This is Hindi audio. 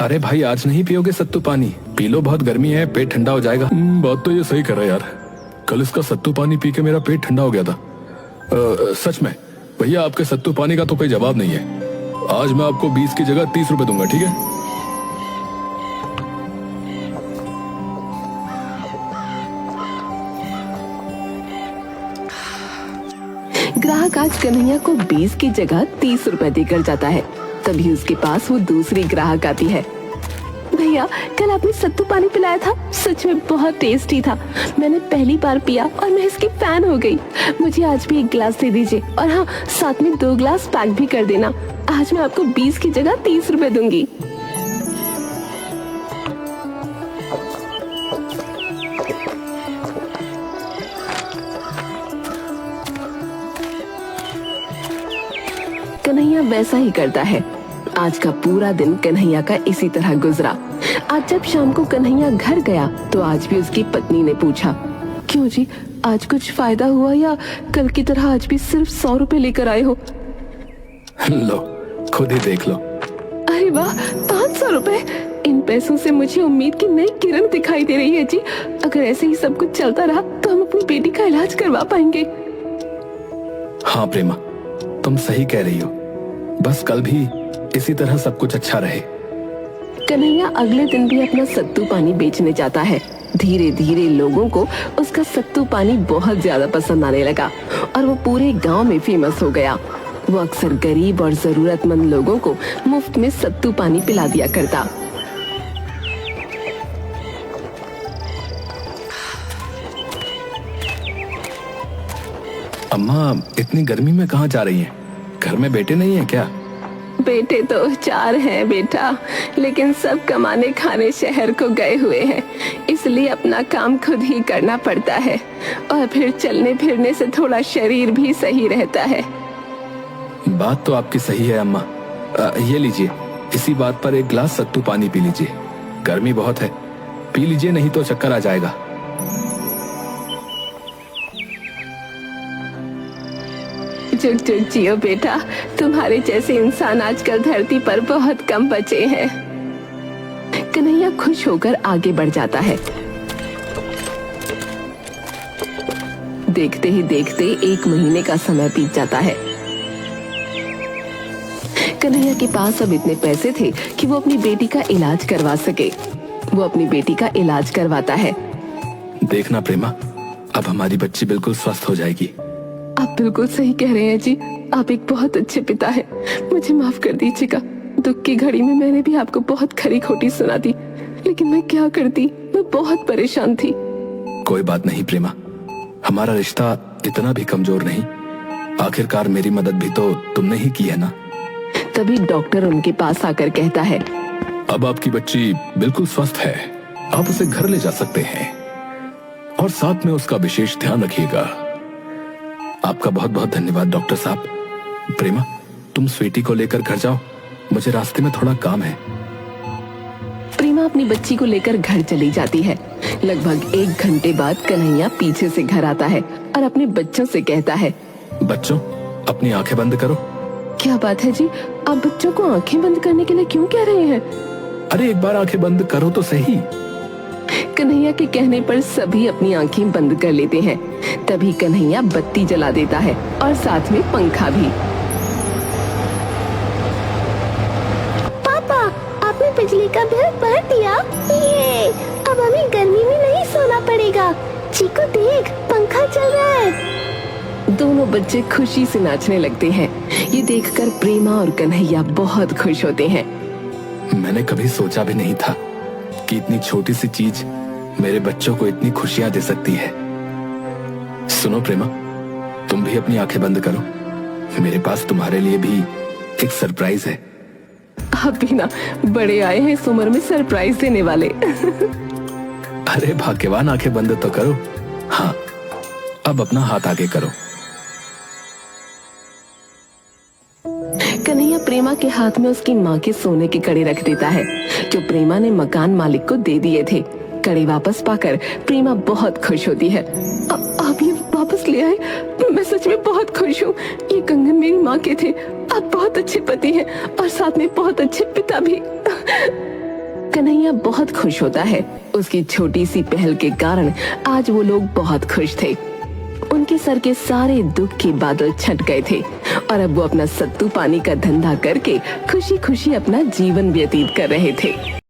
अरे भाई, आज नहीं पियोगे सत्तू पानी? पी लो, बहुत गर्मी है, पेट ठंडा हो जाएगा। बात तो ये सही कर रहा है यार। कल इसका सत्तू पानी पी के मेरा पेट ठंडा हो गया था। सच में भैया, आपके सत्तू पानी का तो कोई जवाब नहीं है। आज मैं आपको 20 की जगह 30 रुपए दूंगा, ठीक है? ग्राहक आज कन्हैया को 20 की जगह 30 रुपए देकर जाता है। तभी उसके पास वो दूसरी ग्राहक आती है। भैया, कल आपने सत्तू पानी पिलाया था, सच में बहुत टेस्टी था। मैंने पहली बार पिया और मैं इसकी फैन हो गई। मुझे आज भी 1 गिलास दे दीजिए, और हाँ, साथ में 2 गिलास पैक भी कर देना। आज मैं आपको 20 की जगह 30 रुपए दूंगी। कन्हैया वैसा ही करता है। आज का पूरा दिन कन्हैया का इसी तरह गुजरा। आज जब शाम को कन्हैया घर गया तो आज भी उसकी पत्नी ने पूछा, क्यों जी, आज कुछ फायदा हुआ या कल की तरह आज भी सिर्फ 100 रुपए लेकर आए हो? लो, खुद ही देख लो। अरे वाह, 500 रुपए! इन पैसों से मुझे उम्मीद की नई किरण दिखाई दे रही है जी। अगर ऐसे ही सब कुछ चलता रहा तो हम अपनी बेटी का इलाज करवा पाएंगे। हाँ प्रेमा, तुम सही कह रही हो। बस कल भी इसी तरह सब कुछ अच्छा रहे। कन्हैया अगले दिन भी अपना सत्तू पानी बेचने जाता है। धीरे धीरे लोगों को उसका सत्तू पानी बहुत ज्यादा पसंद आने लगा और वो पूरे गांव में फेमस हो गया। वो अक्सर गरीब और जरूरतमंद लोगों को मुफ्त में सत्तू पानी पिला दिया करता। अम्मा, इतनी गर्मी में कहाँ जा रही हैं? घर में बेटे नहीं है क्या? बेटे तो 4 हैं बेटा, लेकिन सब कमाने खाने शहर को गए हुए हैं, इसलिए अपना काम खुद ही करना पड़ता है। और फिर चलने फिरने से थोड़ा शरीर भी सही रहता है। बात तो आपकी सही है अम्मा। ये लीजिए, इसी बात पर 1 गिलास सत्तू पानी पी लीजिए। गर्मी बहुत है, पी लीजिए, नहीं तो चक्कर आ जाएगा। जुग जुग जियो बेटा, तुम्हारे जैसे इंसान आजकल धरती पर बहुत कम बचे हैं। कन्हैया खुश होकर आगे बढ़ जाता है। देखते ही देखते 1 महीने का समय बीत जाता है। कन्हैया के पास अब इतने पैसे थे कि वो अपनी बेटी का इलाज करवा सके। वो अपनी बेटी का इलाज करवाता है। देखना प्रेमा, अब हमारी बच्ची बिल्कुल स्वस्थ हो जाएगी। आप बिल्कुल सही कह रहे हैं जी। आप एक बहुत अच्छे पिता हैं। मुझे माफ कर दीजिएगा। दुख की घड़ी में मैंने भी आपको बहुत खरी खोटी सुना दी, लेकिन मैं क्या करती, मैं बहुत परेशान थी। कोई बात नहीं प्रेमा, हमारा रिश्ता इतना भी कमजोर नहीं। आखिरकार मेरी मदद भी तो तुमने ही की है ना। तभी डॉक्टर उनके पास आकर कहता है, अब आपकी बच्ची बिल्कुल स्वस्थ है, आप उसे घर ले जा सकते हैं और साथ में उसका विशेष ध्यान रखिएगा। आपका बहुत बहुत धन्यवाद डॉक्टर साहब। प्रेमा, तुम स्वीटी को लेकर घर जाओ, मुझे रास्ते में थोड़ा काम है। प्रेमा अपनी बच्ची को लेकर घर चली जाती है। लगभग 1 घंटे बाद कन्हैया पीछे से घर आता है और अपने बच्चों से कहता है, बच्चों, अपनी आंखें बंद करो। क्या बात है जी, आप बच्चों को आंखें बंद करने के लिए क्यों कह रहे हैं? अरे एक बार आंखें बंद करो तो सही। कन्हैया के कहने पर सभी अपनी आंखें बंद कर लेते हैं। तभी कन्हैया बत्ती जला देता है और साथ में पंखा भी। पापा, आपने बिजली का बिल भर दिया। ये, अब हमें गर्मी में नहीं सोना पड़ेगा। चीकू देख, पंखा चल रहा है। दोनों बच्चे खुशी से नाचने लगते हैं। ये देखकर प्रेमा और कन्हैया बहुत खुश होते हैं। मैंने कभी सोचा भी नहीं था कि इतनी छोटी सी चीज मेरे बच्चों को इतनी खुशियां दे सकती है। सुनो प्रेमा, तुम भी अपनी आंखें बंद करो। मेरे पास तुम्हारे लिए भी एक सरप्राइज है। आप भी ना बड़े आए हैं इस उम्र में सरप्राइज देने वाले। अरे भाग्यवान, आंखें बंद तो करो। हाँ, अब अपना हाथ आगे करो। कन्हैया प्रेमा के हाथ में उसकी माँ के सोने के कड़े रख देता है, जो प्रेमा ने मकान मालिक को दे दिए थे। कड़े वापस पाकर प्रेमा बहुत खुश होती है। आप ये वापस ले आए, मैं सच में बहुत खुश हूँ। ये कंगन मेरी माँ के थे। आप बहुत अच्छे पति हैं और साथ में बहुत अच्छे पिता भी। कन्हैया बहुत खुश होता है। उसकी छोटी सी पहल के कारण आज वो लोग बहुत खुश थे। उनके सर के सारे दुख के बादल छट गए थे और अब वो अपना सत्तू पानी का धंधा करके खुशी खुशी अपना जीवन व्यतीत कर रहे थे।